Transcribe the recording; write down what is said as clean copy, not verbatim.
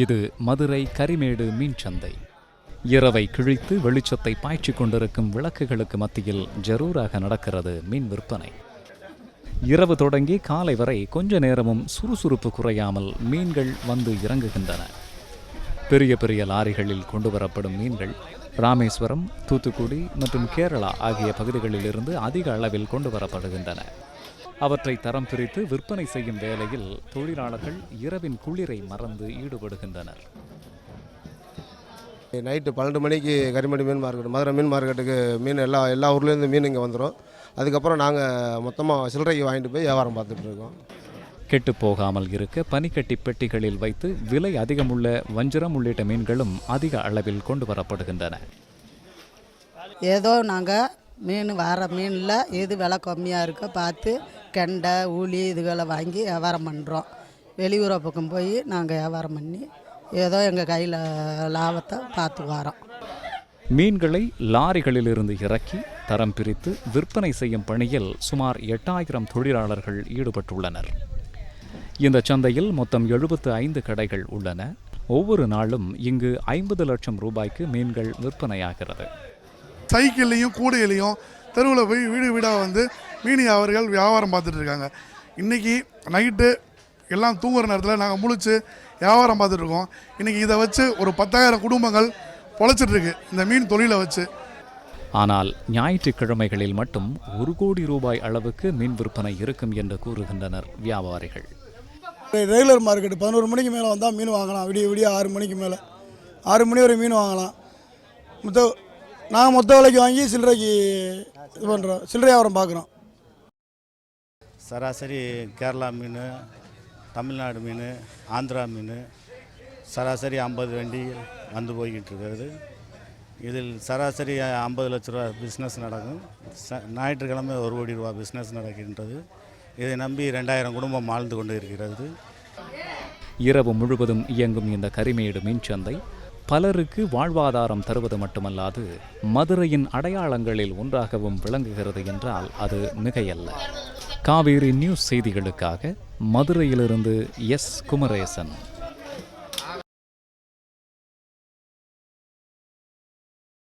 இது மதுரை கரிமேடு மீன் சந்தை. இரவை கிழித்து வெளிச்சத்தை பாய்ச்சிக் கொண்டிருக்கும் விளக்குகளுக்கு மத்தியில் ஜரூராக நடக்கிறது மீன் விற்பனை. இரவு தொடங்கி காலை வரை கொஞ்ச நேரமும் சுறுசுறுப்பு குறையாமல் மீன்கள் வந்து இறங்குகின்றன. பெரிய பெரிய லாரிகளில் கொண்டு வரப்படும் மீன்கள் ராமேஸ்வரம், தூத்துக்குடி மற்றும் கேரளா ஆகிய பகுதிகளிலிருந்து அதிக அளவில் கொண்டு வரப்படுகின்றன. அவற்றை தரம் பிரித்து விற்பனை செய்யும் வேளையில் தொழிலாளர்கள் இரவின் குளிரை மறந்து ஈடுபடுகின்றனர். நைட்டு 12 மணிக்கு கரிமேடு மீன் மார்க்கெட், மதுரை மீன் மார்க்கெட்டுக்கு மீன் எல்லா ஊர்லேருந்து மீன் இங்கே வந்துடும். அதுக்கப்புறம் நாங்கள் மொத்தமாக சில்லறைக்கு வாங்கிட்டு போய் வியாபாரம் பார்த்துட்டு இருக்கோம். கெட்டு போகாமல் இருக்க பனிக்கட்டி பெட்டிகளில் வைத்து விலை அதிகமுள்ள வஞ்சிரம் உள்ளிட்ட மீன்களும் அதிக அளவில் கொண்டு வரப்படுகின்றன. ஏதோ நாங்கள் மீன் வர மீனில் எது விலை கம்மியாக இருக்கோ பார்த்து கெண்டை, ஊளி இதுகளை வாங்கி வியாபாரம் பண்ணுறோம். வெளியூர பக்கம் போய் நாங்கள் வியாபாரம் பண்ணி ஏதோ எங்கள் கையில் லாபத்தை பார்த்து வரோம். மீன்களை லாரிகளிலிருந்து இறக்கி தரம் பிரித்து விற்பனை செய்யும் பணியில் சுமார் 8000 தொழிலாளர்கள் ஈடுபட்டுள்ளனர். இந்த சந்தையில் மொத்தம் 75 கடைகள் உள்ளன. ஒவ்வொரு நாளும் இங்கு 50 லட்சம் ரூபாய்க்கு மீன்கள் விற்பனையாகிறது. சைக்கிள்லையும் கூடையிலையும் தெருவில் போய் வீடு வீடாக வந்து மீன் வியாபாரிகள் வியாபாரம் பார்த்துட்டு இருக்காங்க. இன்றைக்கி நைட்டு எல்லாம் தூங்குற நேரத்தில் நாங்கள் முழிச்சு வியாபாரம் பார்த்துட்ருக்கோம். இன்றைக்கி இதை வச்சு ஒரு 10,000 குடும்பங்கள் பொழைச்சிட்ருக்கு இந்த மீன் தொழிலை வச்சு. ஆனால் ஞாயிற்றுக்கிழமைகளில் மட்டும் 1 கோடி ரூபாய் அளவுக்கு மீன் விற்பனை இருக்கும் என்று கூறுகின்றனர் வியாபாரிகள். ரெகுலர் மார்க்கெட்டு 11 மணிக்கு மேலே வந்தால் மீன் வாங்கலாம். விடிய 6 மணிக்கு மேலே 6 மணி வரை மீன் வாங்கலாம். நாங்கள் மொத்த விலைக்கு வாங்கி சில்லறைக்கு இது பண்ணுறோம், சில்லறை வியாபாரம் பார்க்குறோம். சராசரி கேரளா மீன், தமிழ்நாடு மீன், ஆந்திரா மீன் சராசரி 50 வண்டி வந்து போய்கிட்டு இருக்கிறது. இதில் சராசரி 50 லட்ச ரூபா பிஸ்னஸ் நடக்கும். ஞாயிற்றுக்கிழமை 1 கோடி ரூபா பிஸ்னஸ் நடக்கின்றது. இதை நம்பி 2000 குடும்பம் வாழ்ந்து கொண்டு இருக்கிறது. இரவு முழுவதும் இயங்கும் இந்த கரிமேடு மீன் சந்தை பலருக்கு வாழ்வாதாரம் தருவது மட்டுமல்லாது மதுரையின் அடையாளங்களில் ஒன்றாகவும் விளங்குகிறது என்றால் அது மிகையல்ல. காவேரி நியூஸ் செய்திகளுக்காக மதுரையிலிருந்து எஸ். குமரேசன்.